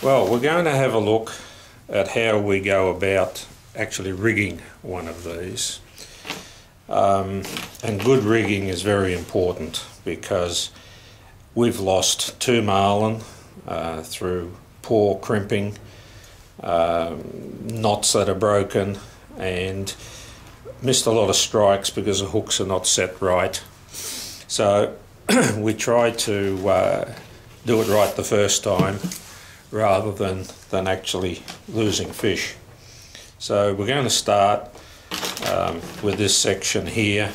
Well, we're going to have a look at how we go about actually rigging one of these. And good rigging is very important because we've lost 2 marlin through poor crimping, knots that are broken, and missed a lot of strikes because the hooks are not set right. So we try to do it right the first time rather than actually losing fish. So we're going to start with this section here,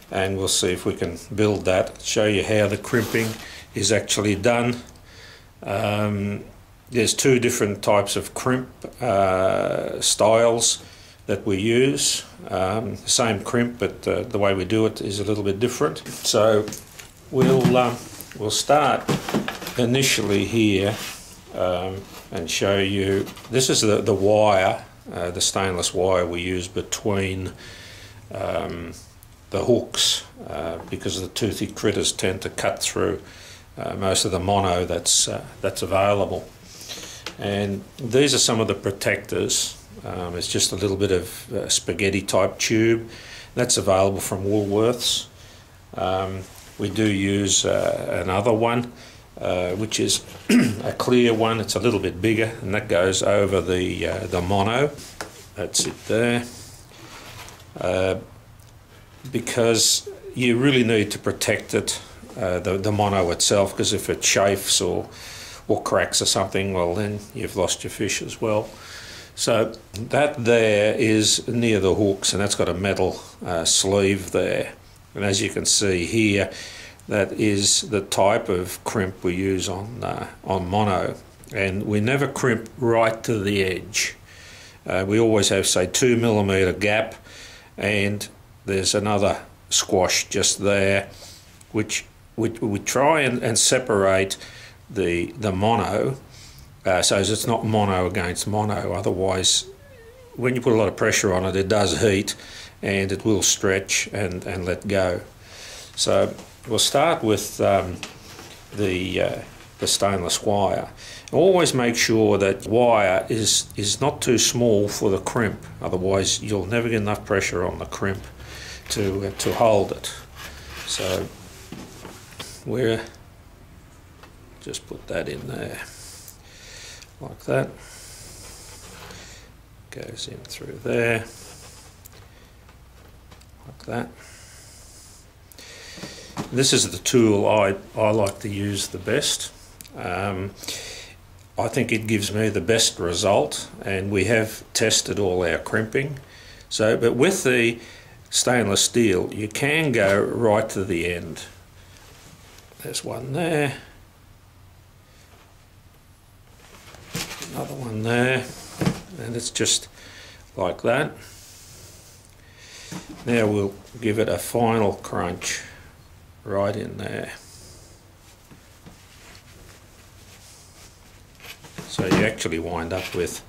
and we'll see if we can build that, show you how the crimping is actually done. There's 2 different types of crimp styles that we use. Same crimp, but the way we do it is a little bit different. So we'll start initially here and show you. This is the wire, the stainless wire we use between the hooks because the toothy critters tend to cut through most of the mono that's available. And these are some of the protectors. It's just a little bit of spaghetti type tube that's available from Woolworths. We do use another one which is a clear one. It's a little bit bigger, and that goes over the mono. That's it there. Because you really need to protect it, the mono itself, because if it chafes or cracks or something, well, then you've lost your fish as well. So that there is near the hooks, and that's got a metal sleeve there. And as you can see here, that is the type of crimp we use on mono. And we never crimp right to the edge. We always have, say, 2 millimetre gap, and there's another squash just there, which we try and separate the mono, so as it's not mono against mono. Otherwise, when you put a lot of pressure on it, it does heat and it will stretch and let go. So we'll start with the stainless wire. Always make sure that wire is not too small for the crimp, otherwise you'll never get enough pressure on the crimp to hold it. So we'll just put that in there like that. Goes in through there like that. This is the tool I like to use the best. I think it gives me the best result, and we have tested all our crimping. So, but with the stainless steel, you can go right to the end. There's one there, another one there, and it's just like that. Now we'll give it a final crunch right in there. So you actually wind up with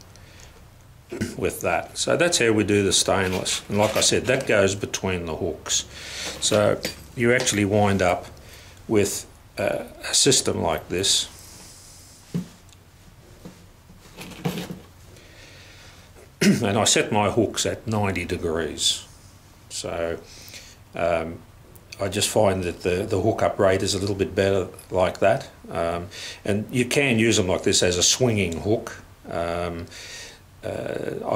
that. So that's how we do the stainless. And like I said, that goes between the hooks. So you actually wind up with a system like this. And I set my hooks at 90 degrees. So I just find that the hook-up rate is a little bit better like that. And you can use them like this as a swinging hook. I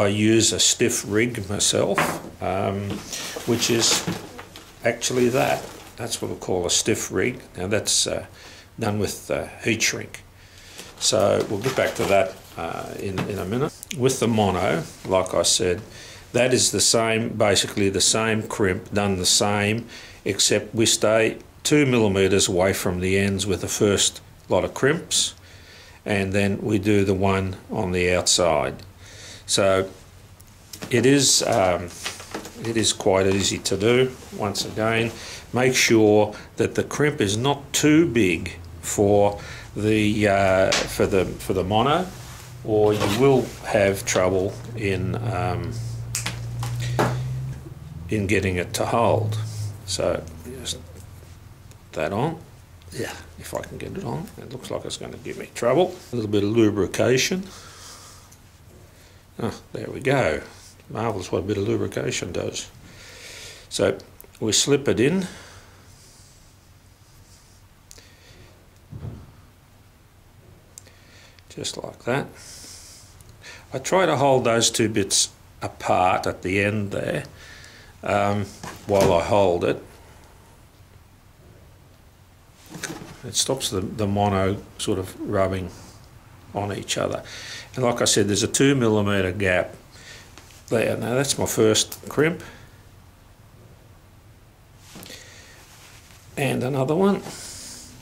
use a stiff rig myself, which is actually that. That's what we call a stiff rig. Now that's done with heat shrink. So we'll get back to that in a minute. With the mono, like I said, that is the same, basically the same crimp, done the same, except we stay 2 millimetres away from the ends with the first lot of crimps, and then we do the one on the outside. So it is quite easy to do. Once again, make sure that the crimp is not too big for the mono, or you will have trouble in getting it to hold. So just that on, Yeah, if I can get it on. It looks like it's going to give me trouble. A little bit of lubrication. Oh, there we go. Marvellous what a bit of lubrication does. So we slip it in. Just like that. I try to hold those two bits apart at the end there while I hold it. It stops the mono sort of rubbing on each other. And like I said, there's a 2mm gap there. Now that's my first crimp. And another one.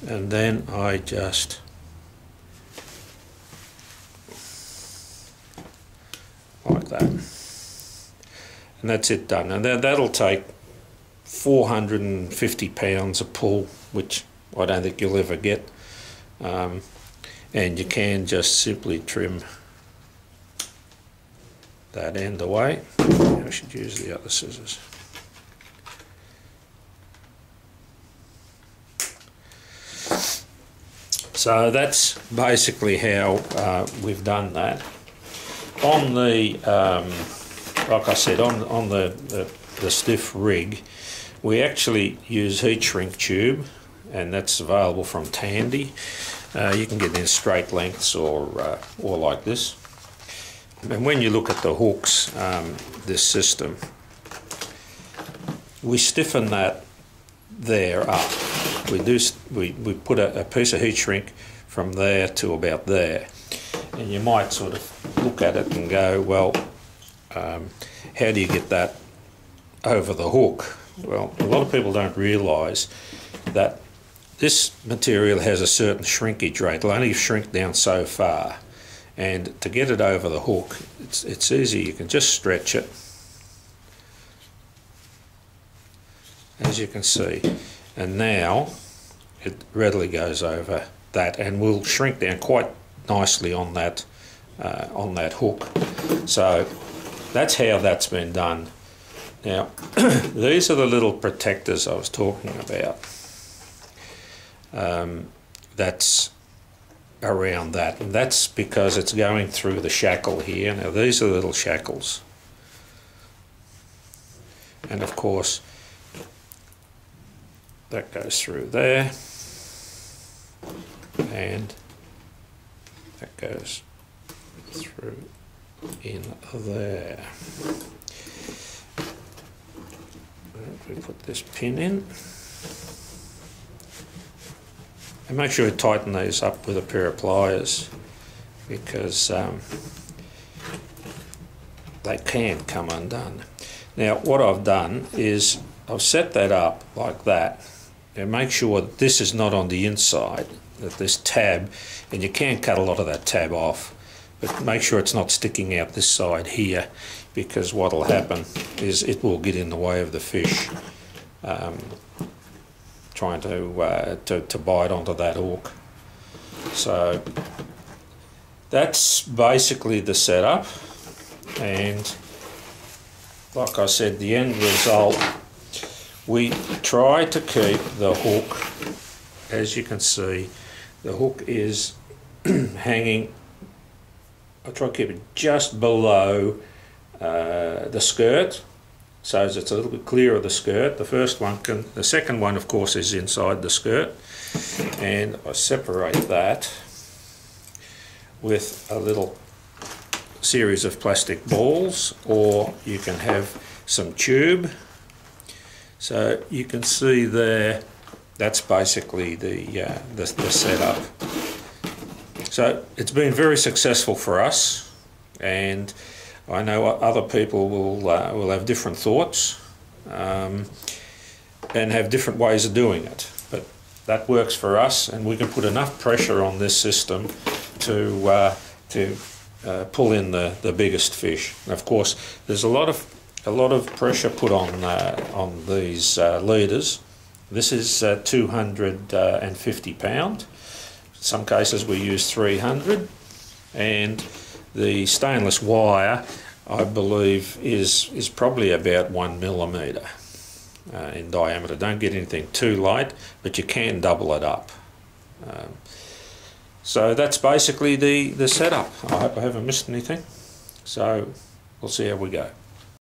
And then I just like that. And that's it done. And that'll take 450 pounds of pull, which I don't think you'll ever get. And you can just simply trim that end away. I should use the other scissors. So that's basically how we've done that. On the, like I said, on the stiff rig, we actually use heat shrink tube, and that's available from Tandy. You can get it in straight lengths or like this. And when you look at the hooks, this system, we stiffen that there up. We put a piece of heat shrink from there to about there. And you might sort of look at it and go, well, how do you get that over the hook? Well, a lot of people don't realise that this material has a certain shrinkage rate. It'll only shrink down so far. And to get it over the hook, it's easy. You can just stretch it, as you can see. And now it readily goes over that and will shrink down quite nicely on that hook. So that's how that's been done. Now these are the little protectors I was talking about. That's around that, and that's because it's going through the shackle here. Now these are the little shackles, and of course that goes through there, and that goes through in there. We put this pin in, and make sure you tighten these up with a pair of pliers, because they can come undone. Now what I've done is I've set that up like that, and make sure that this is not on the inside, that this tab, and you can cut a lot of that tab off, but make sure it's not sticking out this side here, because what will happen is it will get in the way of the fish trying to bite onto that hook. So that's basically the setup, and like I said, the end result, we try to keep the hook, as you can see, the hook is hanging, I try to keep it just below the skirt, so as it's a little bit clear of the skirt. The second one of course is inside the skirt, and I separate that with a little series of plastic balls, or you can have some tube. So you can see there, that's basically the setup. So it's been very successful for us, and I know other people will have different thoughts and have different ways of doing it, but that works for us, and we can put enough pressure on this system to pull in the biggest fish. And of course, there's a lot of pressure put on these leaders. This is 250 pound. In some cases we use 300, and the stainless wire, I believe, is probably about 1 millimetre. in diameter. Don't get anything too light, but you can double it up. So that's basically the setup. I hope I haven't missed anything. So we'll see how we go.